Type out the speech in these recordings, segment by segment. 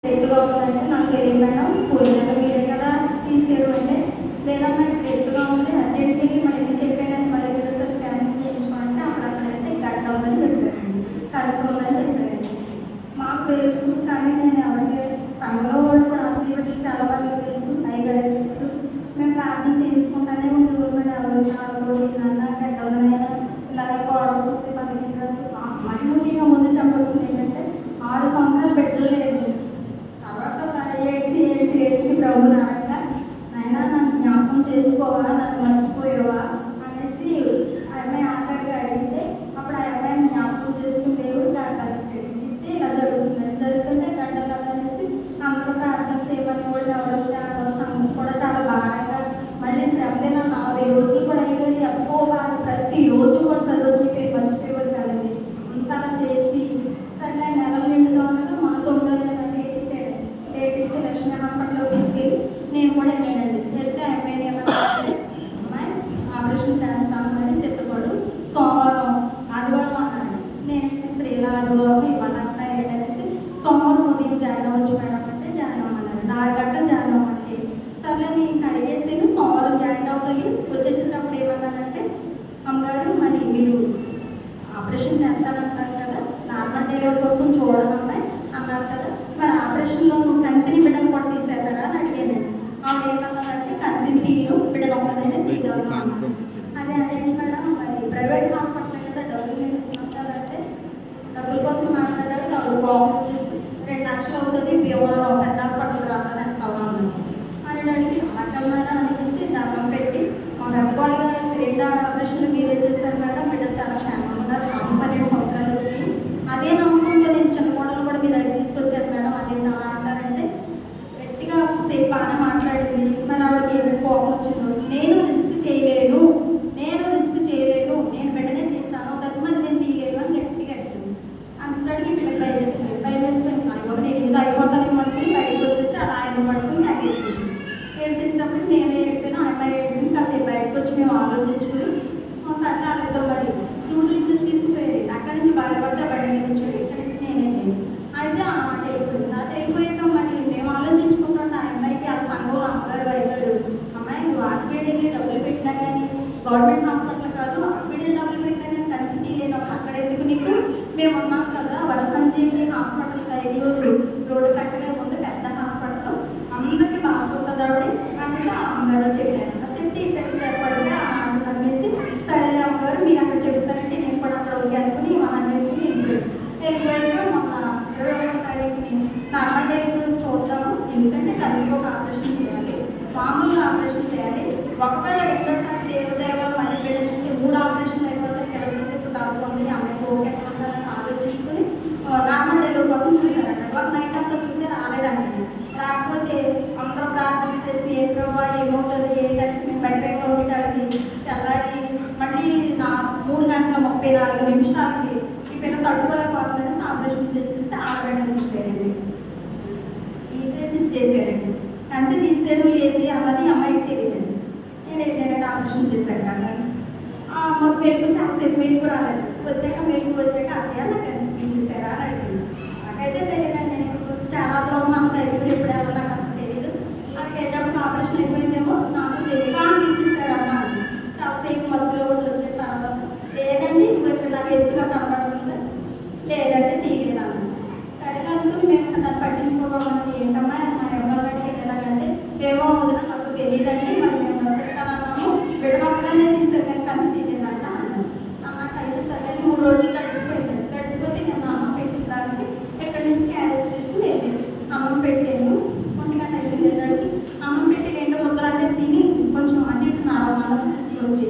రేటుగా ఉందంటే నాకు తెలియదు మేడం, పోయినాక మీరే కదా తీసుకెళ్ళు అంటే, లేదా మేడం రేటుగా ఉంది అర్జెంట్లీ మనం ఎందుకు చెప్పాను మళ్ళీ రిజల్ట్ స్కానింగ్ చేయించుకోవాలంటే అప్పుడక్కడైతే గడ్డ ఉందని చెప్పారండి, కరెక్ట్ ఉందని చెప్పారండి. మాకు తెలుసు కానీ నేను ఎవరికి సంఘంలో వాళ్ళు కూడా ఆత్మీయులు చాలా బాగా తెలుసు, పైగా తెలుసు. మేము ప్రార్థన చేయించుకుంటానే ఉంది మేడం, ఎవరు నాన్న గడ్డ ఉందనైనా ఇలాగే కోడలు చూస్తే పనికిరాదు. మరి ముఖ్యంగా ముందు చెప్పాల్సింది ఏంటంటే 6 సంవత్సరాలు పెట్టలేదు. తర్వాత ఏడ్చి ప్రభుని అడగ, నాయనా నన్ను జ్ఞాపకం చేసుకోవా, నన్ను మర్చిపోయావా అనేసి అమ్మాయి ఆఖరిగా అడిగితే అప్పుడు ఆ అమ్మాయిని జ్ఞాపకం చేసుకుని దేవుడు గడ్డలు చెప్తే ఇలా జరుగుతుంటే గడ్డలు అనేసి అందరూ ప్రార్థన చేయమని వాళ్ళు ఎవరు సంఘం కూడా చాలా బాగా మళ్ళీ శ్రమతే 40 రోజులు కూడా అయ్యేది. ఎక్కువ ప్రతిరోజు కూడా చదువుకి మర్చిపోయేవారు కాదండి. అంతా చేసి సరే నెలలు నిండుగా ఉండగా మా 9వ నెల డేట్ ఇచ్చి లక్ష్మీ హాస్పిటల్లో తీసుకెళ్ళి నేను కూడా వెళ్ళానండి. వెళ్తే అమ్మాయిని అమ్మాయి ఆపరేషన్ చేస్తాము అని చెప్పుకోడు. సోమవారం ఆదివారం అన్నాడు. నేను స్త్రీల ఆదివారం ఇవ్వాలంతా ఏంటనేసి సోమవారం ఉదయం జాయిన్ అవ్వచ్చు మేడం అంటే జాయిన్ అవ్వమన్నారు. 4 గంటలు జాయిన్ అవ్వండి. సరే నేను అడిగేసి సోమవారం జాయిన్ అవ్వగలిగి వచ్చేసినప్పుడు ఏమన్నానంటే, అమ్మగారు మరి మీరు ఆపరేషన్ చేస్తానంటారు కదా, నార్మల్ డెలివరీ కోసం చూడమన్నాయి అన్నారు కదా, మరి ఆపరేషన్లో కంపెనీ బిడ్డను కూడా తీసేస్తారా అని అడిగాను. ఆవిడ ఏమన్నారంటే కంపెనీ తీయు బిడ్డను ఒకదైనా తీయగలను. అదే మేడం మరి ప్రైవేట్ హాస్పిటల్ కదా డబ్బులు ఇస్తున్నారంటే డబ్బుల కోసం మాట్లాడారు. డబ్బులు బాగుంది 2 లక్షలు అవుతుంది, భీమవరం పెద్ద హాస్పిటల్ రాదని ఎంత కావాలి అని అడిగి అక్కడన్నా అనిపిస్తే దండం పెట్టి మా పెద్దవాళ్ళ 2 ఆపరేషన్లు మీరే చేశారు మేడం, బిడ్డ చాలా క్షేమంగా 12 సంవత్సరాలు వచ్చింది. అదే నమ్మకంతో నేను చిన్న కోడలు కూడా మీ దగ్గర తీసుకొచ్చాను మేడం. అదే నా అంటారంటే గట్టిగా సేపు బాగా మాట్లాడింది. మరి ఆవిడకి ఏమి కోపం వచ్చిందో, నేను రిస్క్ చేయలేను, నేను వెంటనే తీస్తాను, తగ్గుమని నేను తీయలేను అని గట్టిగా వేసింది. అంతటికి పిల్లలు భయం వేసుకుని నేను ఏదో అయిపోతాను పట్టుకుని బయటకు వచ్చేసి అలా ఆయన పట్టుకుని నాకు ఏడ్చేసినప్పుడు నేను ఏడ్చాను, అమ్మాయి ఏడ్చింది. కాసేపు బయటకు వచ్చి మేము ఆలోచించుకుని సరే వాళ్ళతో మరి ఫ్లూడ్ రిజెస్ తీసుకుపోయేది. అక్కడి నుంచి బాధపడ్డ బండి నుంచి ఇక్కడి నుంచి నేనే అయితే ఆ మాట అయిపోయింది. అది అయిపోయాక మరి మేము ఆలోచించుకుంటుంటే ఆ అమ్మాయికి ఆ సంఘంలో అమ్మగారు అయిపోయాడు, అమ్మాయి నువ్వు ఆర్పీడీకి డబ్బులు పెట్టినా కానీ గవర్నమెంట్ హాస్పిటల్ కాదు, ఆర్పీడీ డబ్బులు పెట్టినా కానీ కనిపి తీయలేనప్పుడు అక్కడ ఎందుకు నీకు, మేము ఉన్నాం కదా వరసంజీవి హాస్పిటల్ 5 రోడ్డు కట్టలే ఉంది పెద్ద హాస్పిటల్, అందరికీ బాగా చూస్తుంది ఆవిడ అనేసి ఆ అమ్మగారు చెప్పాను. చెప్తే ఇక్కడ ఏర్పడితే ఆ మాట అనేసి సరే అమ్మగారు మీరు అక్కడ చెప్తారంటే నేను కూడా అక్కడ ఓకే అనుకుని అనేసి వెళ్ళిపోయాక మొన్న 21వ తారీఖుని నార్మల్ డెలివరీ చూద్దాము, ఎందుకంటే తల్లికి ఒక ఆపరేషన్ చేయాలి, మామూలుగా ఆపరేషన్ చేయాలి. ఒకవేళ రెండోసారి దేవదేవాలు మళ్ళీ వెళ్ళేసి 3 ఆపరేషన్లు అయిపోతే ఇప్పుడు తగ్గుతుంది అమ్మాయికి ఓకే అనుకుంటారని ఆలోచించుకుని నార్మల్ డెలివరీ కోసం చూశారంట. ఒక నైట్ అంతా చూస్తే రాలేదండి. రాకపోతే అందరూ ప్రార్థన చేసి ఏ ప్రభావ ఏమవుతుంది ఏ కలిసి బయట ఉండటానికి తెల్లారి మళ్ళీ 3:34 ఈ పిల్ల తట్టుకోలేకపోతుందని ఆపరేషన్ చేసేసి ఆడబెట్టని తీసేయండి, తీసేసి చేశారండి. అంటే తీసేది ఏది అన్నది అమ్మాయికి తెలియదండి. నేను ఏదైనా ఆపరేషన్ చేశాను కానీ మాకు మెలకు చాలాసేపు మెలకు రాలేదు. వచ్చాక అదే నాకు తీసేసారా అని అడిగింది. నాకైతే తెలియదండి, నేను ఇప్పుడు చాలా దూరం అంత ఎప్పుడు ఎవరో నాకు అంత తెలియదు. నాకు వెళ్ళేటప్పుడు ఆపరేషన్ అయిపోయిందేమో నాకు తెలియదు తీసేసారమ్మా. చాలాసేపు మధ్యలో వచ్చిన తర్వాత లేదండి ఇంకో ఇక్కడ నాకు ఎదురుగా కనపడుతుంది, లేదంటే తీయలేదన్న. సరే అనుకుని మేము దాన్ని పట్టించుకోవడం ఏంటమ్మా మా ఎవరికి ఎలాగంటే ఏమో వదిన నాకు తెలియదండి, మరి మేము పెట్టాలన్నాము విడవగానే తీసారు కానీ కన్ను తీయలేదంట అన్నాను. నాకైతే సరే 3 రోజులు గడిచిపోతే నేను అమ్మ పెట్టిన దానికి ఎక్కడి నుంచి క్యారేజ్ తీసుకుని వెళ్ళేది. అమ్మ పెట్టాను 1 గంట అయిపోయింది. అమ్మ పెట్టి 2 ముద్దలు తిని కొంచెం అటు ఇటు వచ్చి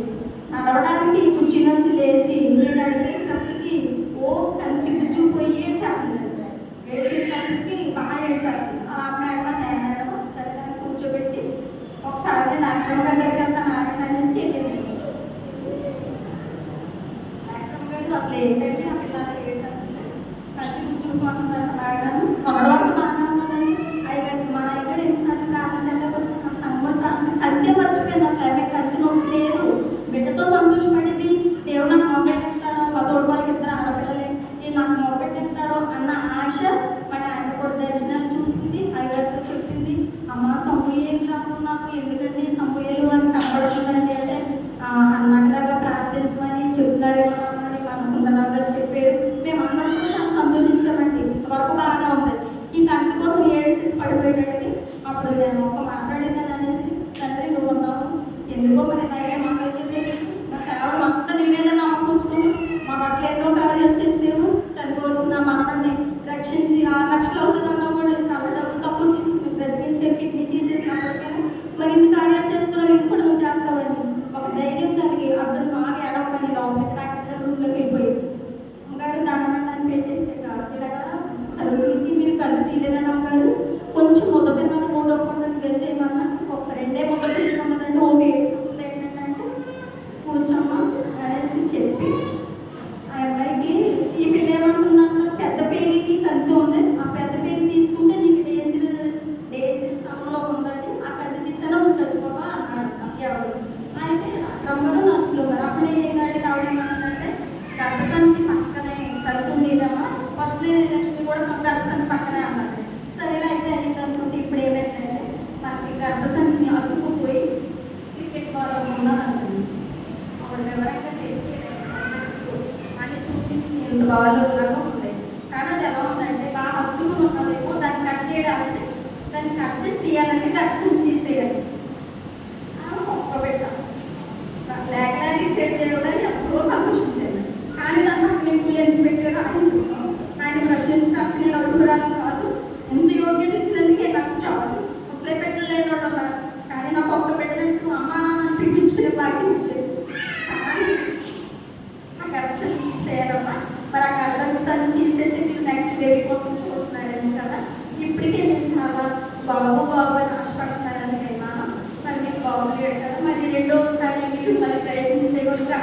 నడవడానికి కుర్చీ నుంచి లేచి ఇల్లు అడిగేసినప్పటికీ ఓ కలిపి పుచ్చుకుపోయేసి అన్నారు. ఏడ్చేసినప్పటికీ బాగా ఏడ్చారు. అలా మేడం నేను సరే కూర్చోబెట్టి ఒకసారి డాక్టర్ గారి దగ్గర నాయన అనేసి వెళ్ళింది. డాక్టర్ గారు అసలు ఏంటంటే ఆ పిల్లలు ఏడ్చారు, కలిసి కూర్చుకుంటున్నారు మేడం కొనడం బాగానే ఉన్నదని అయ్యారు. మా దగ్గర ఎన్నిసార్లు ప్రార్థించాక సంగతి అంతే మర్చిపోయింది. అసలు కలిసి నొప్పి లేదు, బిడ్డతో సంతోషపడింది. దేవుడు నాకు మొబ్బెట్టిస్తాడో మా తోడు వాళ్ళకి 2 ఆడపిల్లలే నాకు మొబ్బెట్టిస్తాడో అన్న ఆశ మన ఆయన కూడా దర్శనాలు చూసి కట్ చేసి తీయాలంటే కట్ తీసేయాలి. ఒక్క పెట్ట లేక లేక ఇచ్చేది దేవుడు అని ఎప్పుడో సంతోషించాను. కానీ నా పక్కన ఎక్కువ ఎందుకు పెట్టారో ఆయన ఆయన ప్రశ్నించడానికి నేను అడుగురాను కాదు, ఎంత యోగ్యత ఇచ్చినందుకే నాకు చాలు. అసలే పెట్టలేదు వాళ్ళ, కానీ నాకు ఒక్క పెట్టినట్టు అమ్మ పెట్టించుకునే భాగ్యం ఇచ్చేది. కానీ ఆ గర్భసంచి తీసేయాలమ్మా. మరి ఆ గర్భసంచి తీసేస్తే మీరు నెక్స్ట్ బేబీ కోసం చూస్తున్నారని కదా. ఇప్పటికే నేను చాలా బాబు అని ఆశపడుతున్నారని విన్నాను. మరి మీకు బాబు లేడు కదా, మరి రెండోసారి మీరు మళ్ళీ ప్రయత్నిస్తే కూడా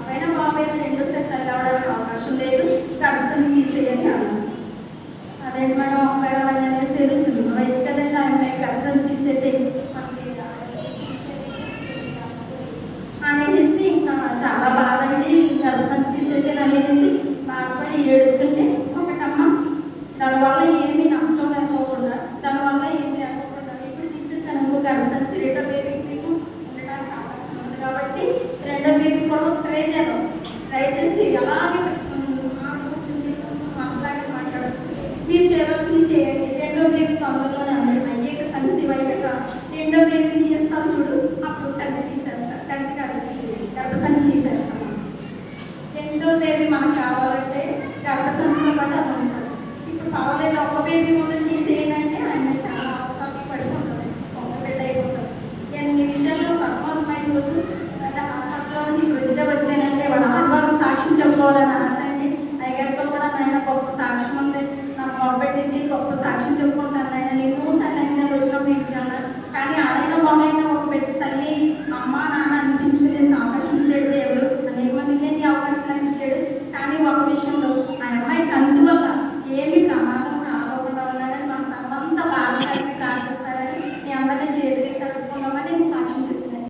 అయినా బాబు అయినా రెండోసారి తల్లి అవడానికి అవకాశం లేదు, గర్భసంచి తీసేయని అన్నాను. అదే మేడం ఒకవేళ వాళ్ళు అనేసి చిన్న వయసు కదండి, ఆయన గర్భసంచి తీసేస్తే మనకి అనేసి ఇంకా చాలా బాధండి. గర్భసంచి తీసేస్తే అనేసి బాధపడి ఏడుతుంటే ఒకటమ్మ దానివల్ల ఏమీ నష్టం లేకోకుండా, దానివల్ల ఏమి లేకోకుండా ఇప్పుడు తీసేసాను గర్భసంచి రెండో బేబీ మీకు ఉండడానికి అవకాశం ఉంది కాబట్టి రెండో బేబీ కూడా ట్రై చేసి అలాగే మనలాగే మాట్లాడచ్చు. మీరు చేయవలసింది చేయండి. రెండో బేబీ తొందరలోనే అయ్యాక కన్సీవ్ అయ్యాక రెండో బేబీ తీస్తాం చూడు, అప్పుడు కంటి తీసేస్తాం, కంటి గర్భసంచి తీసేస్తాం. రెండో బేబీ మనకు కావాలంటే గర్భసంచిలో పాటు అది సార్. ఇప్పుడు పర్వాలేదు ఒక బేబీ కూడా తీసేయండి, ఆయన చాలా అవసరం పడిపోతుంది, ఒక బిడ్డ అయిపోతుంది. ఎన్ని విషయాల్లో సర్వమైపోతూ హాస్పిటల్లో వృద్ధ వచ్చానంటే వాళ్ళ ఆదివారం సాక్ష్యం చెప్పుకోవాలని ఆశ అండి. అయ్యగారితో కూడా ఆయన గొప్ప సాక్ష్యం ఉంది, నాకు మొదపెట్టింది గొప్ప సాక్ష్యం చెప్పుకుంటాను. ఆయన ఎన్నోసార్లు ఆయన వచ్చినప్పుడు ఇంటికన్నా, కానీ ఆడైనా మొదలైనా ఒక పెట్టి తల్లి అమ్మ నాన్న అనిపించుకునే అవకాశం ఇచ్చాడు దేవుడు. అనేక మందికి అవకాశం ఇచ్చాడు. కానీ ఒక విషయంలో ఆ